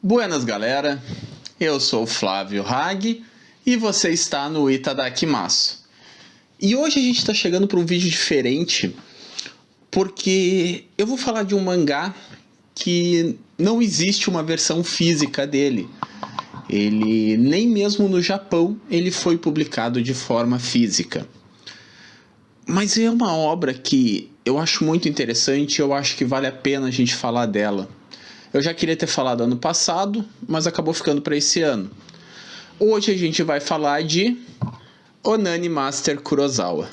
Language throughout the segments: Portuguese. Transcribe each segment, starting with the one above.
Buenas, galera. Eu sou o Flávio Hag e você está no Itadakimasu. E hoje a gente está chegando para um vídeo diferente porque eu vou falar de um mangá que não existe uma versão física dele. Ele nem mesmo no Japão ele foi publicado de forma física. Mas é uma obra que eu acho muito interessante e eu acho que vale a pena a gente falar dela. Eu já queria ter falado ano passado, mas acabou ficando para esse ano. Hoje a gente vai falar de Onani Master Kurosawa.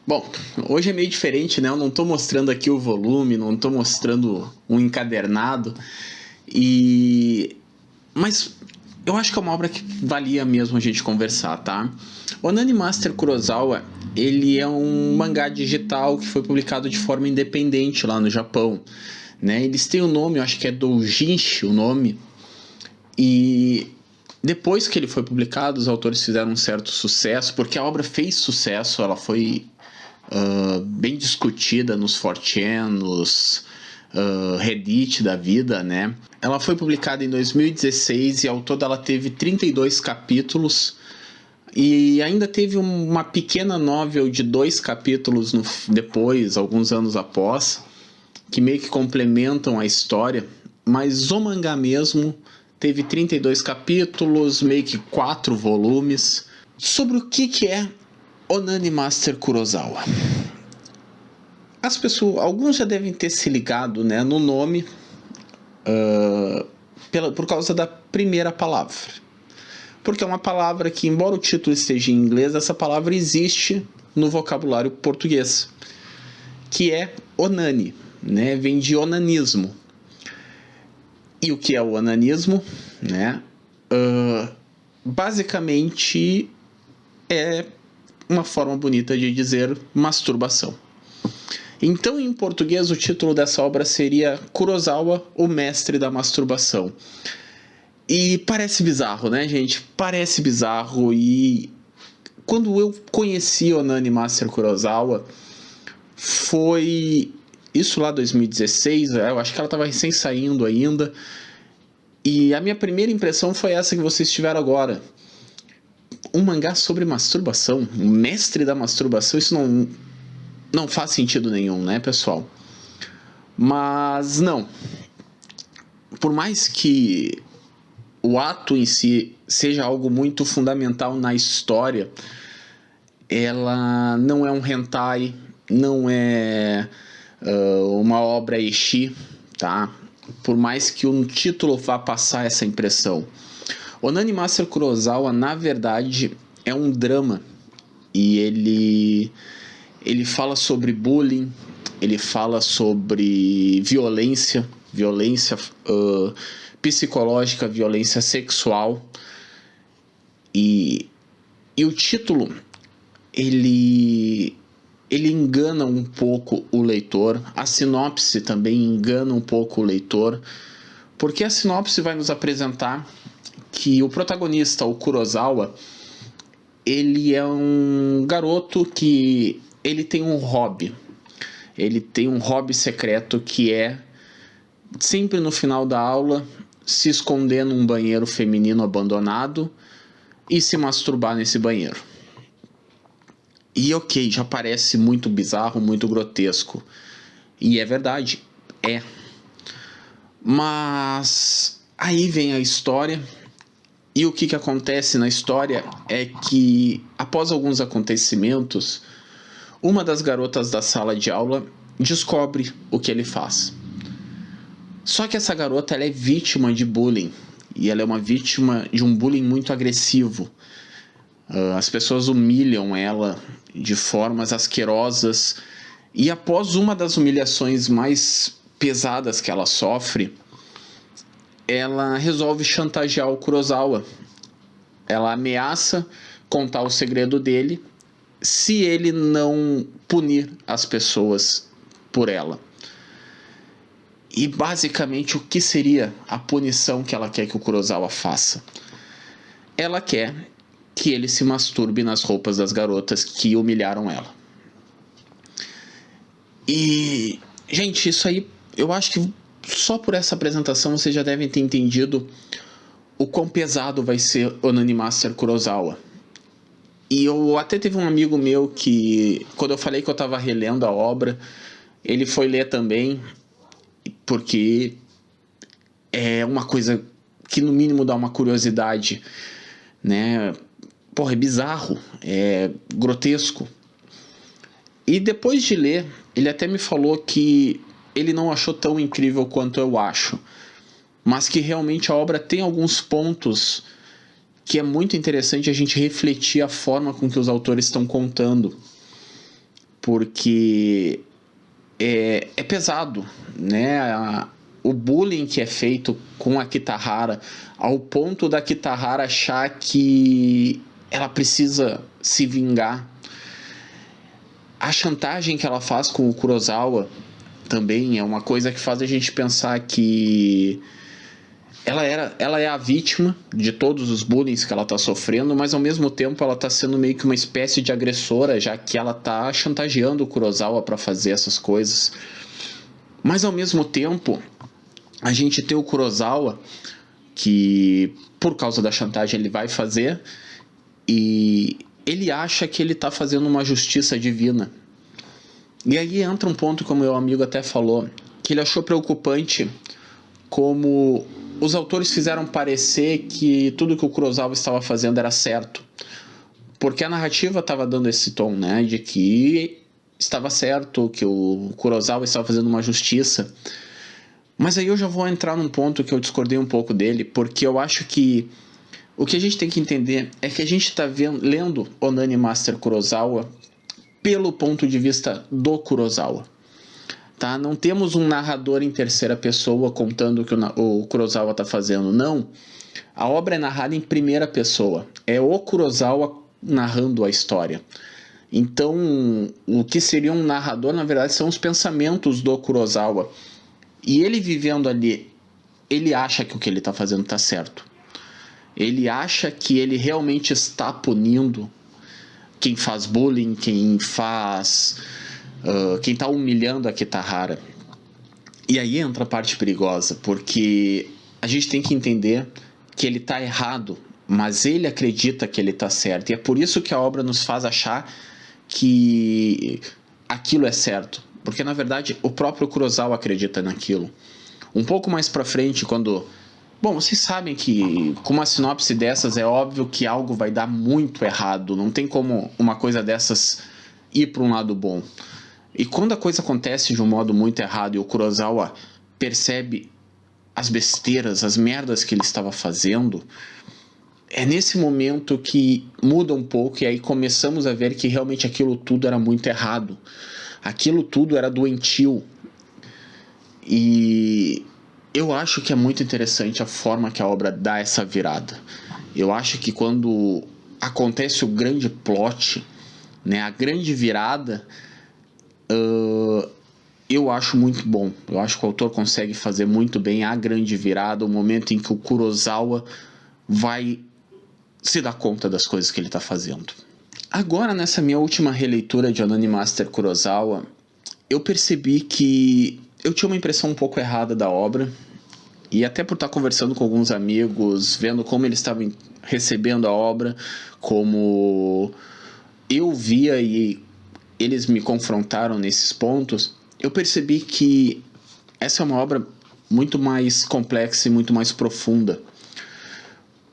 Bom, hoje é meio diferente, né? Eu não estou mostrando aqui o volume, não estou mostrando um encadernado. Mas eu acho que é uma obra que valia mesmo a gente conversar, tá? Onani Master Kurosawa, ele é um mangá digital que foi publicado de forma independente lá no Japão, né? Eles têm o nome, eu acho que é Doujinshi o nome, e depois que ele foi publicado, os autores fizeram um certo sucesso, porque a obra fez sucesso, ela foi bem discutida nos 4chan, nos Reddit da vida, né? Ela foi publicada em 2016 e ao todo ela teve 32 capítulos e ainda teve uma pequena novel de 2 capítulos depois, alguns anos após, que meio que complementam a história, mas o mangá mesmo teve 32 capítulos, meio que 4 volumes. Sobre o que é Onani Master Kurosawa. As pessoas, alguns já devem ter se ligado, né, no nome por causa da primeira palavra. Porque é uma palavra que, embora o título esteja em inglês, essa palavra existe no vocabulário português, que é onani, né, vem de onanismo. E o que é o onanismo, né? Basicamente é uma forma bonita de dizer masturbação. Então, em português, o título dessa obra seria Kurosawa, o mestre da masturbação. E parece bizarro, né, gente? Parece bizarro. E quando eu conheci Onani Master Kurosawa, foi isso lá 2016, eu acho que ela estava recém saindo ainda. E a minha primeira impressão foi essa que vocês tiveram agora. Um mangá sobre masturbação, o mestre da masturbação, isso não faz sentido nenhum, né, pessoal? Mas não. Por mais que o ato em si seja algo muito fundamental na história, ela não é um hentai, não é uma obra ecchi, tá? Por mais que o título vá passar essa impressão. Onani Master Kurosawa, na verdade, é um drama. E ele fala sobre bullying, ele fala sobre violência psicológica, violência sexual. E o título, ele engana um pouco o leitor. A sinopse também engana um pouco o leitor, porque a sinopse vai nos apresentar que o protagonista, o Kurosawa, ele é um garoto que ele tem um hobby. Ele tem um hobby secreto que é, sempre no final da aula, se esconder num banheiro feminino abandonado e se masturbar nesse banheiro. E ok, já parece muito bizarro, muito grotesco. E é verdade, é. Mas aí vem a história. E o que acontece na história é que, após alguns acontecimentos, uma das garotas da sala de aula descobre o que ele faz. Só que essa garota, ela é vítima de bullying. E ela é uma vítima de um bullying muito agressivo. As pessoas humilham ela de formas asquerosas. E após uma das humilhações mais pesadas que ela sofre, ela resolve chantagear o Kurosawa. Ela ameaça contar o segredo dele se ele não punir as pessoas por ela. E basicamente o que seria a punição que ela quer que o Kurosawa faça? Ela quer que ele se masturbe nas roupas das garotas que humilharam ela. E, gente, isso aí, eu acho que só por essa apresentação vocês já devem ter entendido o quão pesado vai ser Onani Master Kurosawa. E eu até teve um amigo meu que, quando eu falei que eu estava relendo a obra, ele foi ler também, porque é uma coisa que no mínimo dá uma curiosidade, né? Porra, é bizarro, é grotesco. E depois de ler, ele até me falou que ele não achou tão incrível quanto eu acho, mas que realmente a obra tem alguns pontos que é muito interessante a gente refletir a forma com que os autores estão contando, porque é pesado, né? O bullying que é feito com a Kitahara, ao ponto da Kitahara achar que ela precisa se vingar. A chantagem que ela faz com o Kurosawa também é uma coisa que faz a gente pensar que ela é a vítima de todos os bullying que ela está sofrendo, mas ao mesmo tempo ela está sendo meio que uma espécie de agressora, já que ela está chantageando o Kurosawa para fazer essas coisas. Mas ao mesmo tempo, a gente tem o Kurosawa, que por causa da chantagem ele vai fazer, e ele acha que ele está fazendo uma justiça divina. E aí entra um ponto, como meu amigo até falou, que ele achou preocupante como os autores fizeram parecer que tudo que o Kurosawa estava fazendo era certo. Porque a narrativa estava dando esse tom, né, de que estava certo, que o Kurosawa estava fazendo uma justiça. Mas aí eu já vou entrar num ponto que eu discordei um pouco dele, porque eu acho que o que a gente tem que entender é que a gente está lendo Onani Master Kurosawa pelo ponto de vista do Kurosawa. Tá? Não temos um narrador em terceira pessoa contando o que o Kurosawa está fazendo. Não. A obra é narrada em primeira pessoa. É o Kurosawa narrando a história. Então, o que seria um narrador, na verdade, são os pensamentos do Kurosawa. E ele vivendo ali, ele acha que o que ele está fazendo está certo. Ele acha que ele realmente está punindo quem faz bullying, quem está humilhando a Kitahara. E aí entra a parte perigosa, porque a gente tem que entender que ele está errado, mas ele acredita que ele está certo. E é por isso que a obra nos faz achar que aquilo é certo. Porque, na verdade, o próprio Kurosawa acredita naquilo. Um pouco mais pra frente, quando... Bom, vocês sabem que com uma sinopse dessas é óbvio que algo vai dar muito errado. Não tem como uma coisa dessas ir para um lado bom. E quando a coisa acontece de um modo muito errado e o Kurosawa percebe as besteiras, as merdas que ele estava fazendo, é nesse momento que muda um pouco e aí começamos a ver que realmente aquilo tudo era muito errado. Aquilo tudo era doentio. E eu acho que é muito interessante a forma que a obra dá essa virada. Eu acho que quando acontece o grande plot, né, a grande virada, eu acho muito bom. Eu acho que o autor consegue fazer muito bem a grande virada, o momento em que o Kurosawa vai se dar conta das coisas que ele está fazendo. Agora, nessa minha última releitura de Onani Master Kurosawa, eu percebi que eu tinha uma impressão um pouco errada da obra, e até por estar conversando com alguns amigos, vendo como eles estavam recebendo a obra, como eu via e eles me confrontaram nesses pontos, eu percebi que essa é uma obra muito mais complexa e muito mais profunda,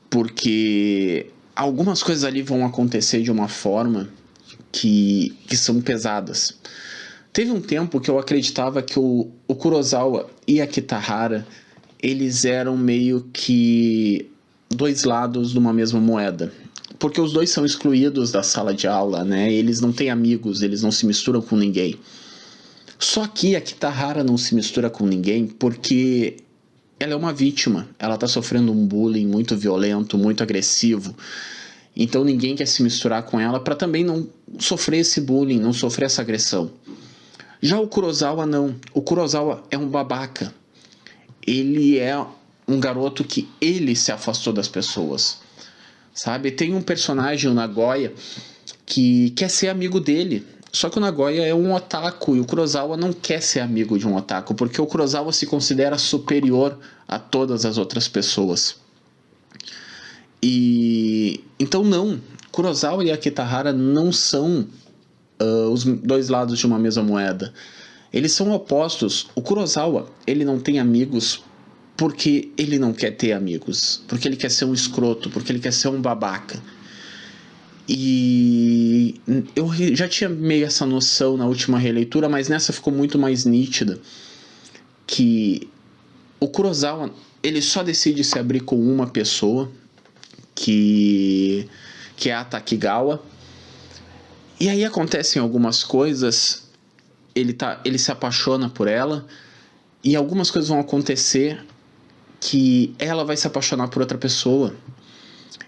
porque algumas coisas ali vão acontecer de uma forma que são pesadas. Teve um tempo que eu acreditava que o Kurosawa e a Kitahara, eles eram meio que dois lados de uma mesma moeda. Porque os dois são excluídos da sala de aula, né? Eles não têm amigos, eles não se misturam com ninguém. Só que a Kitahara não se mistura com ninguém porque ela é uma vítima. Ela está sofrendo um bullying muito violento, muito agressivo. Então ninguém quer se misturar com ela para também não sofrer esse bullying, não sofrer essa agressão. Já o Kurosawa não. O Kurosawa é um babaca. ele é um garoto que ele se afastou das pessoas, sabe? Tem um personagem, o Nagoya, que quer ser amigo dele. Só que o Nagoya é um otaku e o Kurosawa não quer ser amigo de um otaku, porque o Kurosawa se considera superior a todas as outras pessoas. E então não, Kurosawa e Akitahara não são os dois lados de uma mesma moeda. Eles são opostos. O Kurosawa, ele não tem amigos porque ele não quer ter amigos, porque ele quer ser um escroto, porque ele quer ser um babaca. E eu já tinha meio essa noção na última releitura, mas nessa ficou muito mais nítida, que o Kurosawa, ele só decide se abrir com uma pessoa, que é a Takigawa. E aí acontecem algumas coisas, ele se apaixona por ela, e algumas coisas vão acontecer que ela vai se apaixonar por outra pessoa.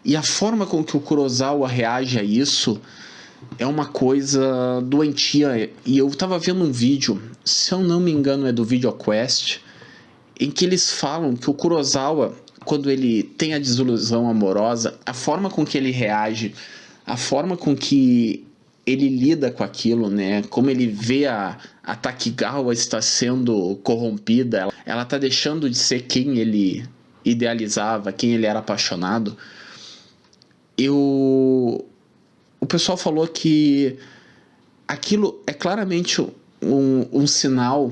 E a forma com que o Kurosawa reage a isso é uma coisa doentia. E eu tava vendo um vídeo, se eu não me engano é do VideoQuest, em que eles falam que o Kurosawa, quando ele tem a desilusão amorosa, a forma com que ele reage, a forma com que ele lida com aquilo, né? Como ele vê a Takigawa está sendo corrompida, ela está deixando de ser quem ele idealizava, quem ele era apaixonado. O pessoal falou que aquilo é claramente um sinal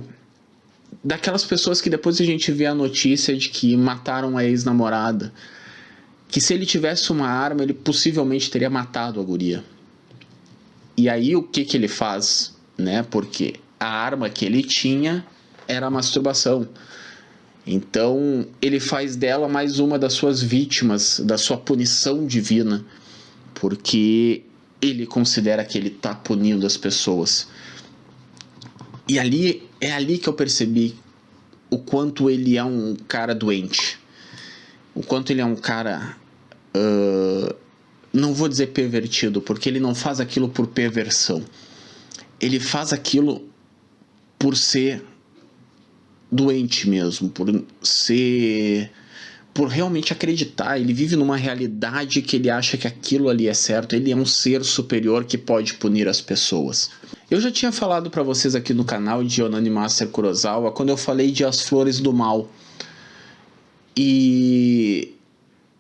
daquelas pessoas que depois a gente vê a notícia de que mataram a ex-namorada, que se ele tivesse uma arma, ele possivelmente teria matado a guria. E aí o que ele faz, né? Porque a arma que ele tinha era a masturbação. Então ele faz dela mais uma das suas vítimas, da sua punição divina, porque ele considera que ele está punindo as pessoas. E é ali que eu percebi o quanto ele é um cara doente, o quanto ele é um cara, não vou dizer pervertido, porque ele não faz aquilo por perversão, ele faz aquilo por ser doente mesmo, por realmente acreditar. Ele vive numa realidade que ele acha que aquilo ali é certo. Ele é um ser superior que pode punir as pessoas. Eu já tinha falado para vocês aqui no canal de Onani Master Kurosawa quando eu falei de As Flores do Mal. E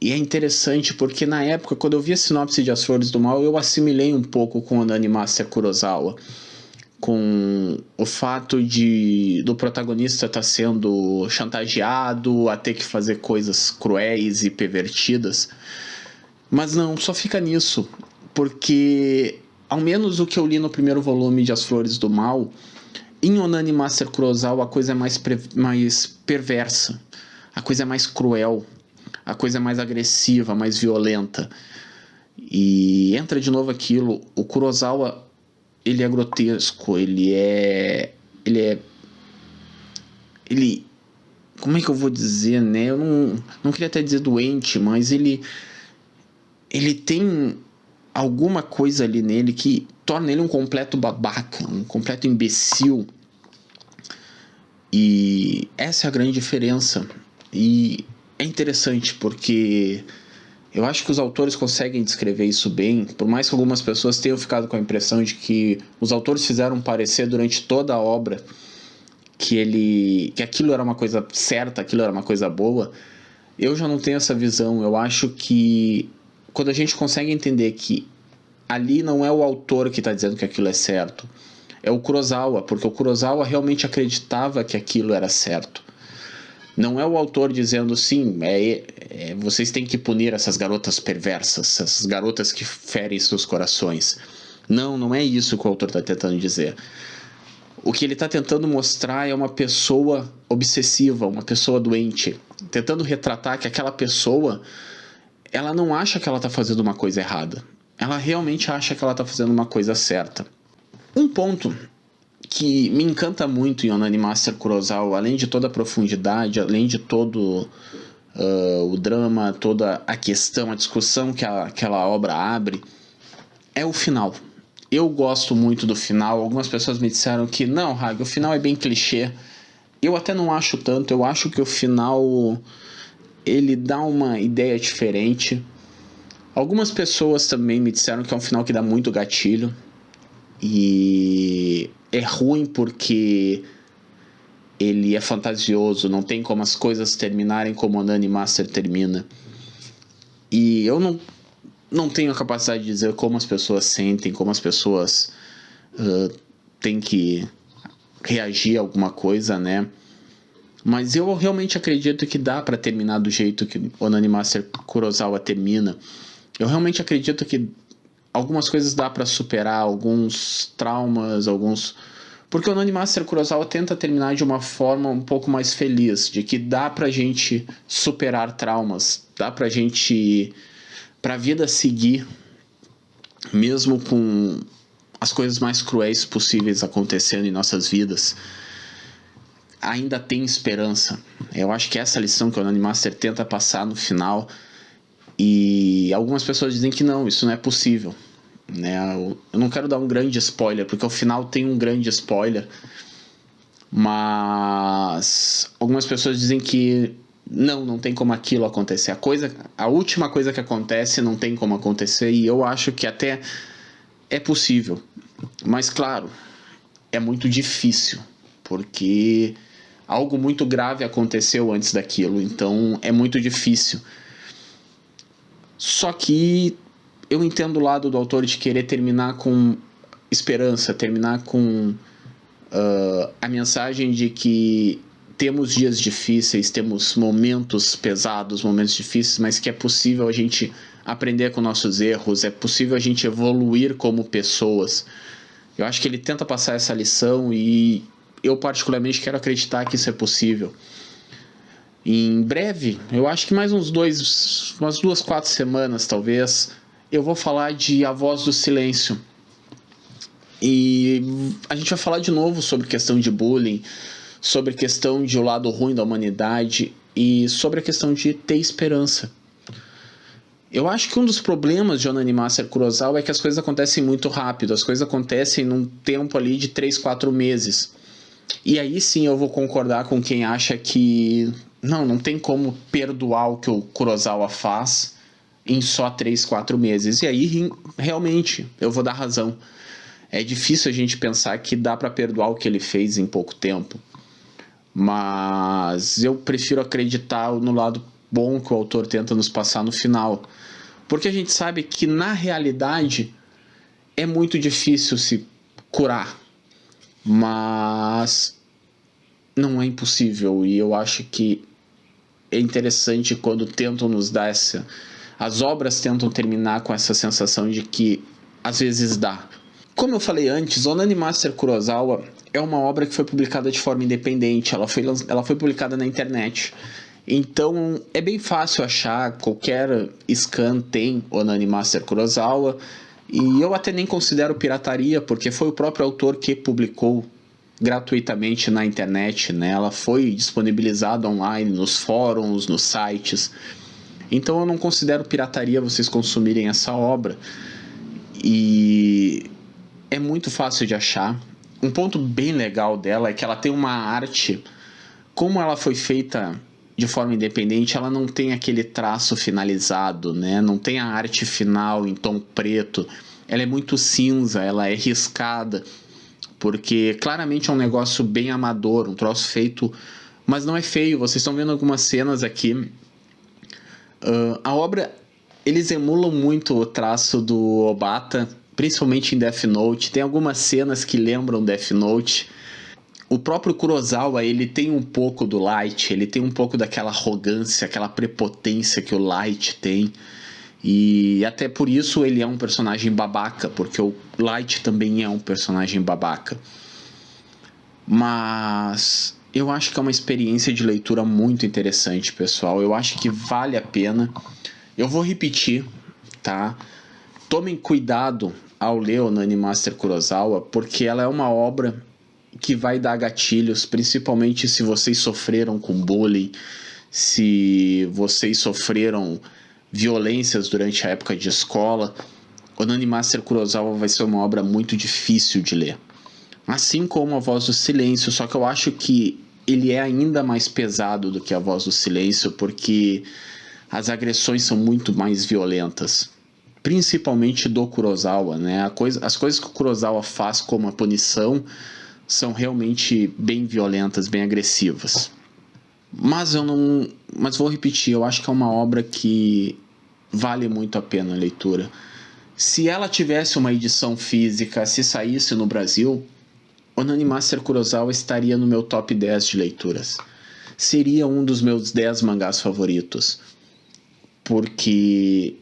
é interessante porque na época, quando eu vi a sinopse de As Flores do Mal, eu assimilei um pouco com Onani Master Kurosawa, com o fato do protagonista estar sendo chantageado a ter que fazer coisas cruéis e pervertidas. Mas não, só fica nisso, porque ao menos o que eu li no primeiro volume de As Flores do Mal, em Onani Master Kurosawa a coisa é mais perversa, a coisa é mais cruel, a coisa é mais agressiva, mais violenta. E entra de novo aquilo, o Kurosawa, ele é grotesco, ele como é que eu vou dizer, né? Eu não queria até dizer doente, mas ele tem alguma coisa ali nele que torna ele um completo babaca, um completo imbecil. E essa é a grande diferença. E é interessante porque eu acho que os autores conseguem descrever isso bem, por mais que algumas pessoas tenham ficado com a impressão de que os autores fizeram parecer durante toda a obra que aquilo era uma coisa certa, aquilo era uma coisa boa. Eu já não tenho essa visão. Eu acho que quando a gente consegue entender que ali não é o autor que está dizendo que aquilo é certo, é o Kurosawa, porque o Kurosawa realmente acreditava que aquilo era certo. Não é o autor dizendo, sim, vocês têm que punir essas garotas perversas, essas garotas que ferem seus corações. Não é isso que o autor está tentando dizer. O que ele está tentando mostrar é uma pessoa obsessiva, uma pessoa doente, tentando retratar que aquela pessoa, ela não acha que ela está fazendo uma coisa errada. Ela realmente acha que ela está fazendo uma coisa certa. Um ponto que me encanta muito em Onani Master Kurosawa, além de toda a profundidade, além de todo o drama, toda a questão, a discussão que aquela obra abre, é o final. Eu gosto muito do final. Algumas pessoas me disseram que não, Hag, o final é bem clichê. Eu até não acho tanto, eu acho que o final ele dá uma ideia diferente. Algumas pessoas também me disseram que é um final que dá muito gatilho. E é ruim porque ele é fantasioso, não tem como as coisas terminarem como o Nani Master termina. E eu não tenho a capacidade de dizer como as pessoas sentem, como as pessoas têm que reagir a alguma coisa, né? Mas eu realmente acredito que dá para terminar do jeito que o Nani Master Kurosawa termina. Eu realmente acredito que algumas coisas dá para superar, alguns traumas, porque o Nani Master Kurosawa tenta terminar de uma forma um pouco mais feliz, de que dá pra gente superar traumas, dá pra vida seguir, mesmo com as coisas mais cruéis possíveis acontecendo em nossas vidas. Ainda tem esperança. Eu acho que essa lição que o Nani Master tenta passar no final, e algumas pessoas dizem que não, isso não é possível, né? Eu não quero dar um grande spoiler, porque o final tem um grande spoiler, mas algumas pessoas dizem que não tem como aquilo acontecer. A última coisa que acontece não tem como acontecer, e eu acho que até é possível. Mas claro, é muito difícil, porque algo muito grave aconteceu antes daquilo, então é muito difícil. Só que eu entendo o lado do autor de querer terminar com esperança, terminar com a mensagem de que temos dias difíceis, temos momentos pesados, momentos difíceis, mas que é possível a gente aprender com nossos erros, é possível a gente evoluir como pessoas. Eu acho que ele tenta passar essa lição e eu particularmente quero acreditar que isso é possível. Em breve, eu acho que mais umas 2, 4 semanas talvez, eu vou falar de A Voz do Silêncio. E a gente vai falar de novo sobre questão de bullying, sobre questão de o lado ruim da humanidade e sobre a questão de ter esperança. Eu acho que um dos problemas de Onani Master Kurosawa é que as coisas acontecem muito rápido, as coisas acontecem num tempo ali de 3, 4 meses. E aí sim eu vou concordar com quem acha que não tem como perdoar o que o Kurosawa faz em só 3, 4 meses. E aí realmente eu vou dar razão. É difícil a gente pensar que dá para perdoar o que ele fez em pouco tempo. Mas eu prefiro acreditar no lado bom que o autor tenta nos passar no final. Porque a gente sabe que na realidade é muito difícil se curar. Mas não é impossível. E eu acho que é interessante quando tentam nos dar essa... As obras tentam terminar com essa sensação de que às vezes dá. Como eu falei antes, Onani Master Kurosawa é uma obra que foi publicada de forma independente, ela foi publicada na internet. Então é bem fácil achar, qualquer scan tem Onani Master Kurosawa, e eu até nem considero pirataria, porque foi o próprio autor que publicou gratuitamente na internet, né? Ela foi disponibilizada online nos fóruns, nos sites. Então eu não considero pirataria vocês consumirem essa obra. E é muito fácil de achar. Um ponto bem legal dela é que ela tem uma arte, como ela foi feita de forma independente, ela não tem aquele traço finalizado, né? Não tem a arte final em tom preto. Ela é muito cinza, ela é riscada, porque claramente é um negócio bem amador, um troço feito, mas não é feio. Vocês estão vendo algumas cenas aqui. A obra, eles emulam muito o traço do Obata, principalmente em Death Note. Tem algumas cenas que lembram Death Note. O próprio Kurosawa, ele tem um pouco do Light, ele tem um pouco daquela arrogância, aquela prepotência que o Light tem. E até por isso ele é um personagem babaca, porque o Light também é um personagem babaca. Mas eu acho que é uma experiência de leitura muito interessante, pessoal. Eu acho que vale a pena. Eu vou repetir, tá? Tomem cuidado ao ler Onani Master Kurosawa, porque ela é uma obra que vai dar gatilhos, principalmente se vocês sofreram com bullying, se vocês sofreram violências durante a época de escola. Onani Master Kurosawa vai ser uma obra muito difícil de ler. Assim como A Voz do Silêncio, só que eu acho que ele é ainda mais pesado do que A Voz do Silêncio, porque as agressões são muito mais violentas, principalmente do Kurosawa, né? As coisas que o Kurosawa faz como a punição são realmente bem violentas, bem agressivas. Mas vou repetir, eu acho que é uma obra que vale muito a pena a leitura. Se ela tivesse uma edição física, se saísse no Brasil, Onani Master Kurosawa estaria no meu top 10 de leituras. Seria um dos meus 10 mangás favoritos. Porque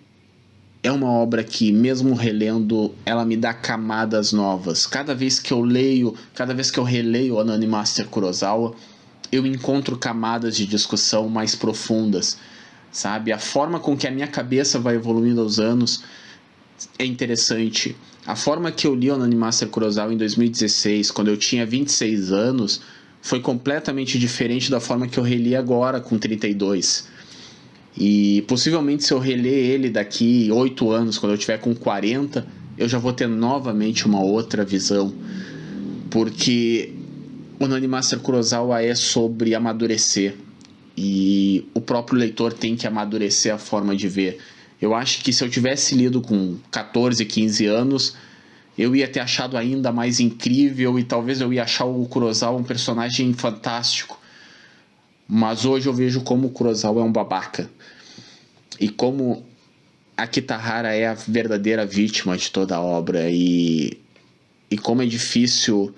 é uma obra que, mesmo relendo, ela me dá camadas novas. Cada vez que eu releio Onani Master Kurosawa, eu encontro camadas de discussão mais profundas, sabe? A forma com que a minha cabeça vai evoluindo aos anos é interessante. A forma que eu li Onani Master Kurosawa em 2016, quando eu tinha 26 anos, foi completamente diferente da forma que eu reli agora, com 32. E possivelmente, se eu reler ele daqui 8 anos, quando eu tiver com 40, eu já vou ter novamente uma outra visão. Porque Onani Master Kurosawa é sobre amadurecer. E o próprio leitor tem que amadurecer a forma de ver. Eu acho que se eu tivesse lido com 14, 15 anos, eu ia ter achado ainda mais incrível e talvez eu ia achar o Kurosawa um personagem fantástico. Mas hoje eu vejo como o Kurosawa é um babaca. E como a Kitahara é a verdadeira vítima de toda a obra. E como é difícil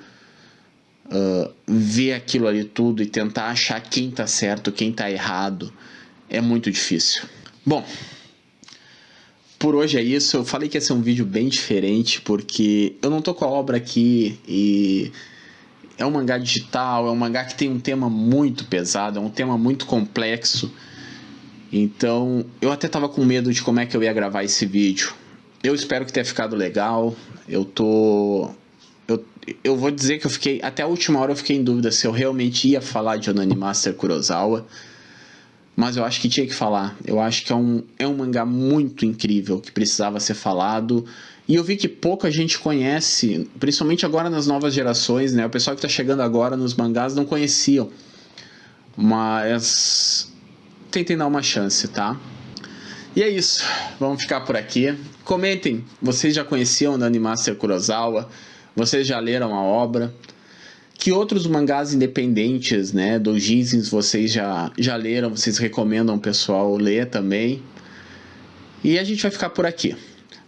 ver aquilo ali tudo e tentar achar quem tá certo, quem tá errado. É muito difícil. Bom, por hoje é isso. Eu falei que ia ser um vídeo bem diferente, porque eu não tô com a obra aqui e é um mangá digital, é um mangá que tem um tema muito pesado, é um tema muito complexo. Então, eu até tava com medo de como é que eu ia gravar esse vídeo. Eu espero que tenha ficado legal. Eu vou dizer que eu fiquei... Até a última hora eu fiquei em dúvida se eu realmente ia falar de Onani Master Kurosawa. Mas eu acho que tinha que falar. Eu acho que é um mangá muito incrível, que precisava ser falado. E eu vi que pouca gente conhece, principalmente agora nas novas gerações, né? O pessoal que tá chegando agora nos mangás não conheciam. Mas tentem dar uma chance, tá? E é isso. Vamos ficar por aqui. Comentem. Vocês já conheciam Onani Master Kurosawa? Vocês já leram a obra? Que outros mangás independentes, né, doujinshis, vocês já leram, vocês recomendam o pessoal ler também. E a gente vai ficar por aqui.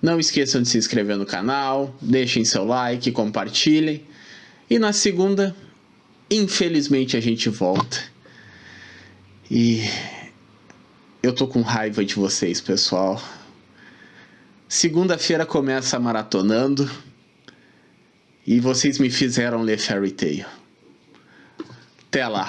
Não esqueçam de se inscrever no canal, deixem seu like, compartilhem. E na segunda, infelizmente, a gente volta. E eu tô com raiva de vocês, pessoal. Segunda-feira começa Maratonando. E vocês me fizeram ler Fairy Tail. Até lá.